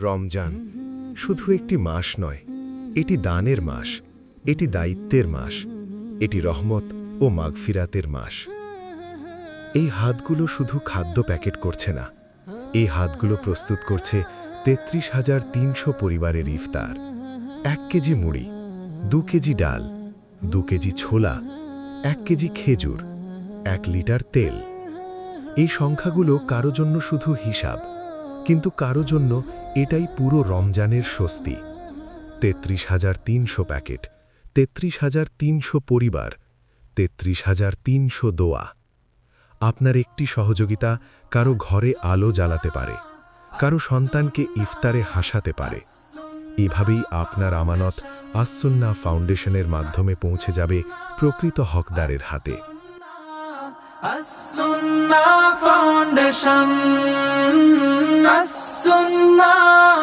রমজান শুধু একটি মাস নয়, এটি দানের মাস, এটি দায়িত্বের মাস, এটি রহমত ও মাগফিরাতের মাস। এই হাতগুলো শুধু খাদ্য প্যাকেট করছে না, এই হাতগুলো প্রস্তুত করছে ৩৩,৩০০ পরিবারের ইফতার। ১ কেজি মুড়ি, ২ কেজি ডাল, ২ কেজি ছোলা, ১ কেজি খেজুর, ১ লিটার তেল। এই সংখ্যাগুলো কারো জন্য শুধু হিসাব, কিন্তু কারো জন্য এটাই পুরো রমজানের স্বস্তি। ৩৩,৩০০ প্যাকেট, ৩৩,৩০০ পরিবার, ৩৩,৩০০ দোয়া। আপনার একটি সহযোগিতা কারো ঘরে আলো জ্বালাতে পারে, কারো সন্তানকে ইফতারে হাসাতে পারে। এভাবেই আপনার আমানত আস-সুন্নাহ ফাউন্ডেশনের মাধ্যমে পৌঁছে যাবে প্রকৃত হকদারের হাতে। আস-সুন্নাহ ফাউন্ডেশন, আস-সুন্নাহ,